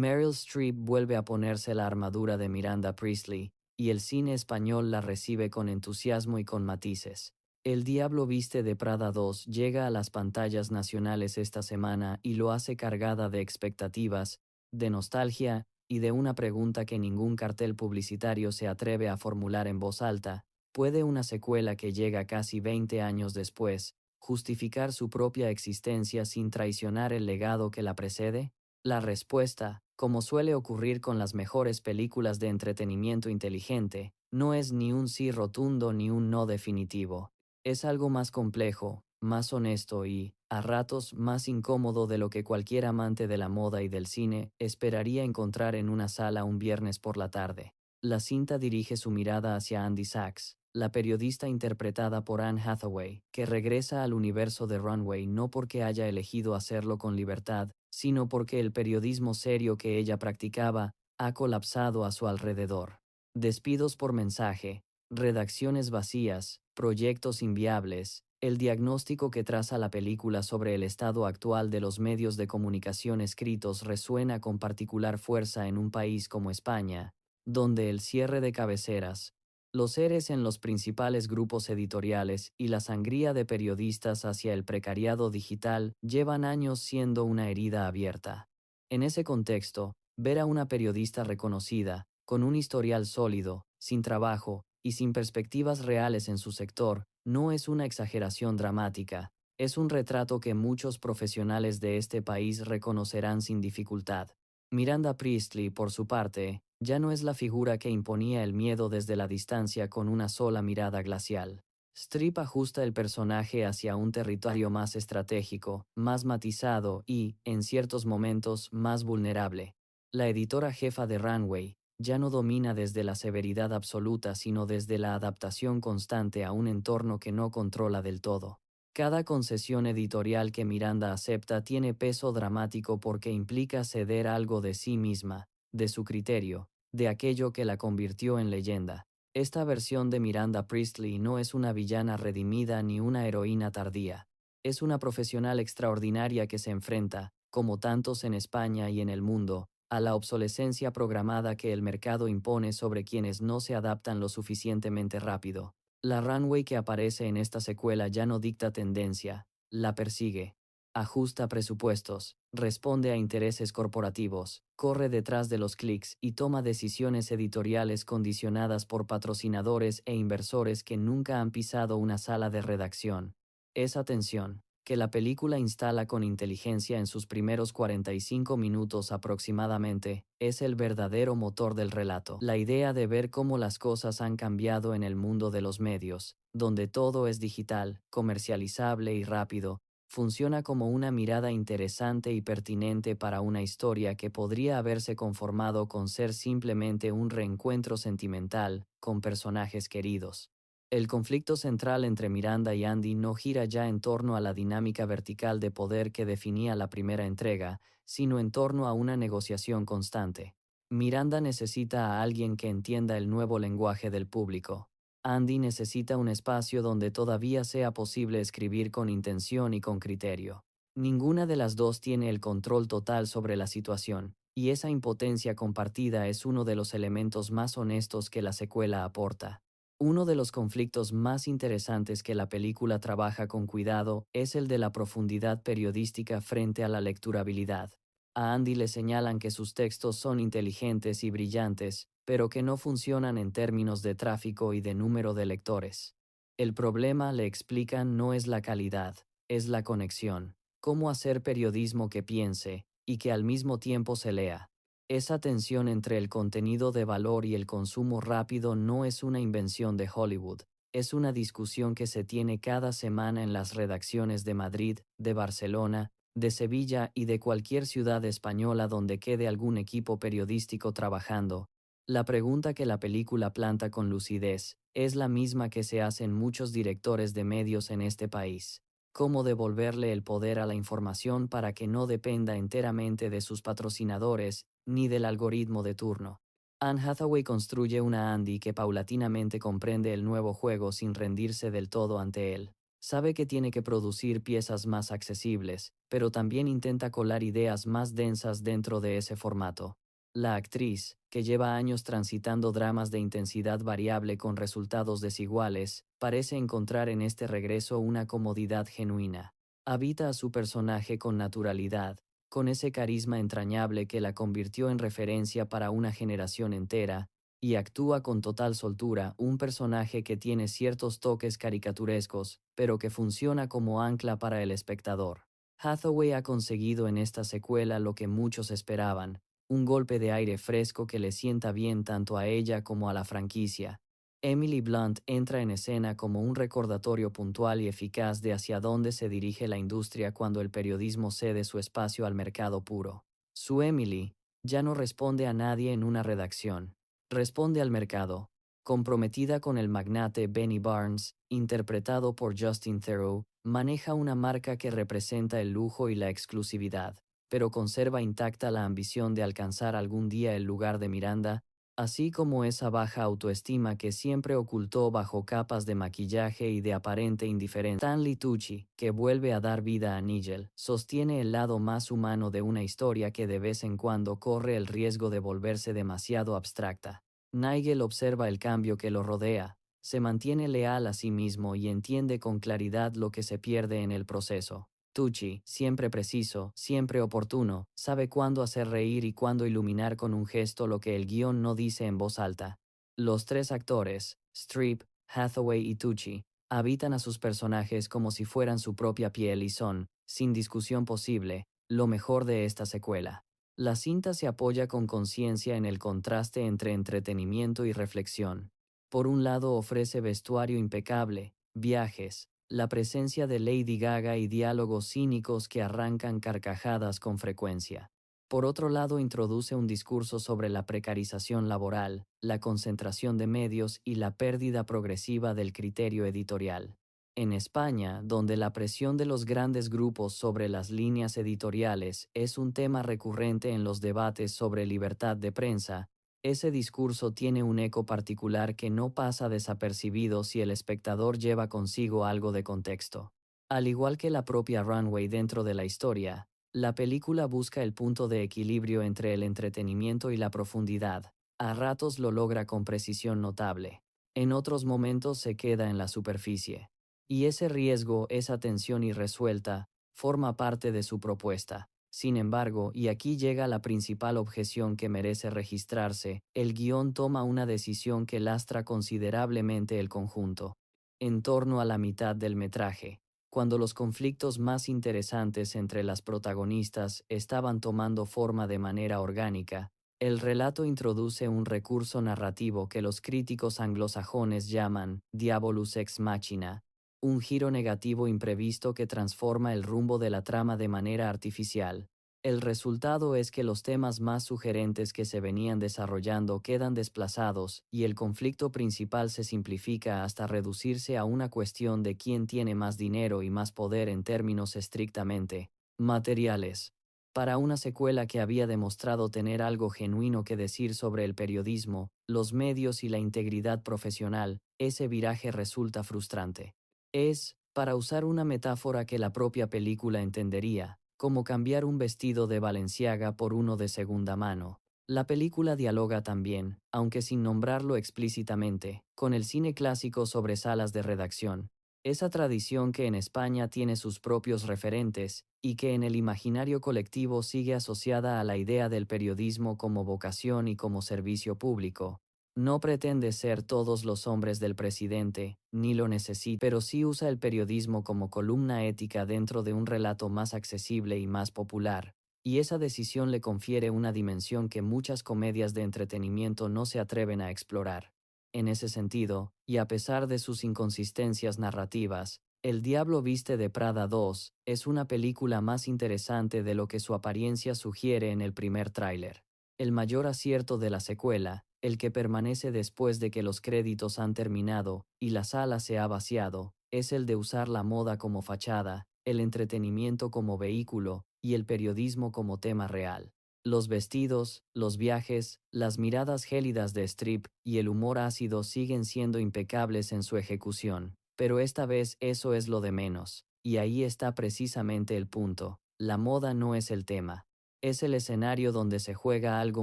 Meryl Streep vuelve a ponerse la armadura de Miranda Priestly, y el cine español la recibe con entusiasmo y con matices. El Diablo viste de Prada 2 llega a las pantallas nacionales esta semana y lo hace cargada de expectativas, de nostalgia y de una pregunta que ningún cartel publicitario se atreve a formular en voz alta: ¿puede una secuela que llega casi 20 años después justificar su propia existencia sin traicionar el legado que la precede? La respuesta, como suele ocurrir con las mejores películas de entretenimiento inteligente, no es ni un sí rotundo ni un no definitivo. Es algo más complejo, más honesto y, a ratos, más incómodo de lo que cualquier amante de la moda y del cine esperaría encontrar en una sala un viernes por la tarde. La cinta dirige su mirada hacia Andy Sachs, la periodista interpretada por Anne Hathaway, que regresa al universo de Runway no porque haya elegido hacerlo con libertad, sino porque el periodismo serio que ella practicaba ha colapsado a su alrededor. Despidos por mensaje, redacciones vacías, proyectos inviables, el diagnóstico que traza la película sobre el estado actual de los medios de comunicación escritos resuena con particular fuerza en un país como España, donde el cierre de cabeceras, los ERES en los principales grupos editoriales y la sangría de periodistas hacia el precariado digital llevan años siendo una herida abierta. En ese contexto, ver a una periodista reconocida, con un historial sólido, sin trabajo y sin perspectivas reales en su sector, no es una exageración dramática, es un retrato que muchos profesionales de este país reconocerán sin dificultad. Miranda Priestly, por su parte, ya no es la figura que imponía el miedo desde la distancia con una sola mirada glacial. Streep ajusta el personaje hacia un territorio más estratégico, más matizado y, en ciertos momentos, más vulnerable. La editora jefa de Runway ya no domina desde la severidad absoluta sino desde la adaptación constante a un entorno que no controla del todo. Cada concesión editorial que Miranda acepta tiene peso dramático porque implica ceder algo de sí misma, de su criterio, de aquello que la convirtió en leyenda. Esta versión de Miranda Priestly no es una villana redimida ni una heroína tardía. Es una profesional extraordinaria que se enfrenta, como tantos en España y en el mundo, a la obsolescencia programada que el mercado impone sobre quienes no se adaptan lo suficientemente rápido. La Runway que aparece en esta secuela ya no dicta tendencia, la persigue. Ajusta presupuestos, responde a intereses corporativos, corre detrás de los clics y toma decisiones editoriales condicionadas por patrocinadores e inversores que nunca han pisado una sala de redacción. Esa tensión, que la película instala con inteligencia en sus primeros 45 minutos aproximadamente, es el verdadero motor del relato. La idea de ver cómo las cosas han cambiado en el mundo de los medios, donde todo es digital, comercializable y rápido, funciona como una mirada interesante y pertinente para una historia que podría haberse conformado con ser simplemente un reencuentro sentimental, con personajes queridos. El conflicto central entre Miranda y Andy no gira ya en torno a la dinámica vertical de poder que definía la primera entrega, sino en torno a una negociación constante. Miranda necesita a alguien que entienda el nuevo lenguaje del público. Andy necesita un espacio donde todavía sea posible escribir con intención y con criterio. Ninguna de las dos tiene el control total sobre la situación, y esa impotencia compartida es uno de los elementos más honestos que la secuela aporta. Uno de los conflictos más interesantes que la película trabaja con cuidado es el de la profundidad periodística frente a la lecturabilidad. A Andy le señalan que sus textos son inteligentes y brillantes, pero que no funcionan en términos de tráfico y de número de lectores. El problema, le explican, no es la calidad, es la conexión. Cómo hacer periodismo que piense, y que al mismo tiempo se lea. Esa tensión entre el contenido de valor y el consumo rápido no es una invención de Hollywood, es una discusión que se tiene cada semana en las redacciones de Madrid, de Barcelona, de Sevilla y de cualquier ciudad española donde quede algún equipo periodístico trabajando. La pregunta que la película planta con lucidez es la misma que se hacen muchos directores de medios en este país. ¿Cómo devolverle el poder a la información para que no dependa enteramente de sus patrocinadores ni del algoritmo de turno? Anne Hathaway construye una Andy que paulatinamente comprende el nuevo juego sin rendirse del todo ante él. Sabe que tiene que producir piezas más accesibles, pero también intenta colar ideas más densas dentro de ese formato. La actriz, que lleva años transitando dramas de intensidad variable con resultados desiguales, parece encontrar en este regreso una comodidad genuina. Habita a su personaje con naturalidad, con ese carisma entrañable que la convirtió en referencia para una generación entera, y actúa con total soltura, un personaje que tiene ciertos toques caricaturescos, pero que funciona como ancla para el espectador. Hathaway ha conseguido en esta secuela lo que muchos esperaban, un golpe de aire fresco que le sienta bien tanto a ella como a la franquicia. Emily Blunt entra en escena como un recordatorio puntual y eficaz de hacia dónde se dirige la industria cuando el periodismo cede su espacio al mercado puro. Su Emily ya no responde a nadie en una redacción. Responde al mercado, comprometida con el magnate Benny Barnes, interpretado por Justin Theroux, maneja una marca que representa el lujo y la exclusividad, pero conserva intacta la ambición de alcanzar algún día el lugar de Miranda, así como esa baja autoestima que siempre ocultó bajo capas de maquillaje y de aparente indiferencia. Stanley Tucci, que vuelve a dar vida a Nigel, sostiene el lado más humano de una historia que de vez en cuando corre el riesgo de volverse demasiado abstracta. Nigel observa el cambio que lo rodea, se mantiene leal a sí mismo y entiende con claridad lo que se pierde en el proceso. Tucci, siempre preciso, siempre oportuno, sabe cuándo hacer reír y cuándo iluminar con un gesto lo que el guión no dice en voz alta. Los tres actores, Streep, Hathaway y Tucci, habitan a sus personajes como si fueran su propia piel y son, sin discusión posible, lo mejor de esta secuela. La cinta se apoya con conciencia en el contraste entre entretenimiento y reflexión. Por un lado ofrece vestuario impecable, viajes, la presencia de Lady Gaga y diálogos cínicos que arrancan carcajadas con frecuencia. Por otro lado, introduce un discurso sobre la precarización laboral, la concentración de medios y la pérdida progresiva del criterio editorial. En España, donde la presión de los grandes grupos sobre las líneas editoriales es un tema recurrente en los debates sobre libertad de prensa, ese discurso tiene un eco particular que no pasa desapercibido si el espectador lleva consigo algo de contexto. Al igual que la propia Runway dentro de la historia, la película busca el punto de equilibrio entre el entretenimiento y la profundidad. A ratos lo logra con precisión notable. En otros momentos se queda en la superficie. Y ese riesgo, esa tensión irresuelta, forma parte de su propuesta. Sin embargo, y aquí llega la principal objeción que merece registrarse, el guión toma una decisión que lastra considerablemente el conjunto. En torno a la mitad del metraje, cuando los conflictos más interesantes entre las protagonistas estaban tomando forma de manera orgánica, el relato introduce un recurso narrativo que los críticos anglosajones llaman Diabolus ex machina, un giro negativo imprevisto que transforma el rumbo de la trama de manera artificial. El resultado es que los temas más sugerentes que se venían desarrollando quedan desplazados y el conflicto principal se simplifica hasta reducirse a una cuestión de quién tiene más dinero y más poder en términos estrictamente materiales. Para una secuela que había demostrado tener algo genuino que decir sobre el periodismo, los medios y la integridad profesional, ese viraje resulta frustrante. Es, para usar una metáfora que la propia película entendería, como cambiar un vestido de Balenciaga por uno de segunda mano. La película dialoga también, aunque sin nombrarlo explícitamente, con el cine clásico sobre salas de redacción. Esa tradición que en España tiene sus propios referentes y que en el imaginario colectivo sigue asociada a la idea del periodismo como vocación y como servicio público. No pretende ser todos los hombres del presidente, ni lo necesita, pero sí usa el periodismo como columna ética dentro de un relato más accesible y más popular, y esa decisión le confiere una dimensión que muchas comedias de entretenimiento no se atreven a explorar. En ese sentido, y a pesar de sus inconsistencias narrativas, El Diablo Viste de Prada 2 es una película más interesante de lo que su apariencia sugiere en el primer tráiler. El mayor acierto de la secuela, el que permanece después de que los créditos han terminado y la sala se ha vaciado, es el de usar la moda como fachada, el entretenimiento como vehículo y el periodismo como tema real. Los vestidos, los viajes, las miradas gélidas de Streep y el humor ácido siguen siendo impecables en su ejecución, Pero esta vez eso es lo de menos, y ahí está precisamente el punto. La moda no es el tema. Es el escenario donde se juega algo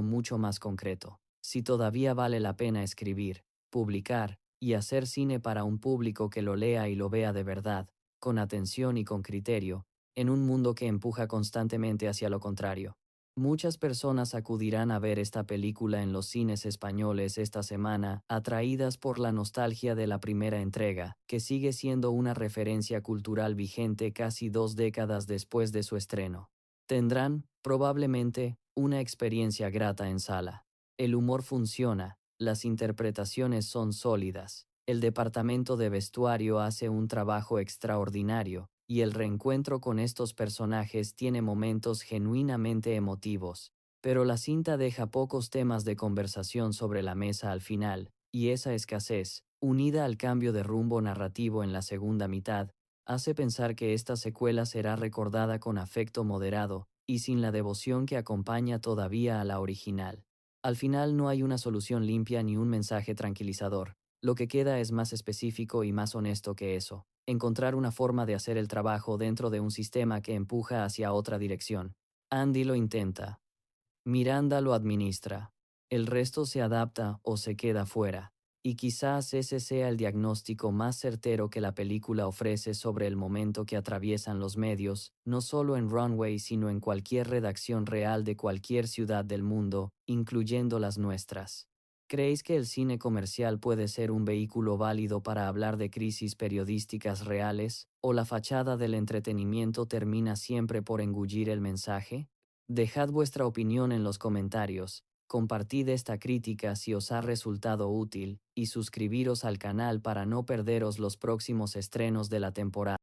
mucho más concreto. Si todavía vale la pena escribir, publicar y hacer cine para un público que lo lea y lo vea de verdad, con atención y con criterio, en un mundo que empuja constantemente hacia lo contrario. Muchas personas acudirán a ver esta película en los cines españoles esta semana, atraídas por la nostalgia de la primera entrega, que sigue siendo una referencia cultural vigente casi 2 décadas después de su estreno. Tendrán, probablemente, una experiencia grata en sala. El humor funciona, las interpretaciones son sólidas, el departamento de vestuario hace un trabajo extraordinario, y el reencuentro con estos personajes tiene momentos genuinamente emotivos. Pero la cinta deja pocos temas de conversación sobre la mesa al final, y esa escasez, unida al cambio de rumbo narrativo en la segunda mitad, hace pensar que esta secuela será recordada con afecto moderado, y sin la devoción que acompaña todavía a la original. Al final no hay una solución limpia ni un mensaje tranquilizador. Lo que queda es más específico y más honesto que eso. Encontrar una forma de hacer el trabajo dentro de un sistema que empuja hacia otra dirección. Andy lo intenta. Miranda lo administra. El resto se adapta o se queda fuera. Y quizás ese sea el diagnóstico más certero que la película ofrece sobre el momento que atraviesan los medios, no solo en Runway sino en cualquier redacción real de cualquier ciudad del mundo, incluyendo las nuestras. ¿Creéis que el cine comercial puede ser un vehículo válido para hablar de crisis periodísticas reales, o la fachada del entretenimiento termina siempre por engullir el mensaje? Dejad vuestra opinión en los comentarios, compartid esta crítica si os ha resultado útil, y suscribiros al canal para no perderos los próximos estrenos de la temporada.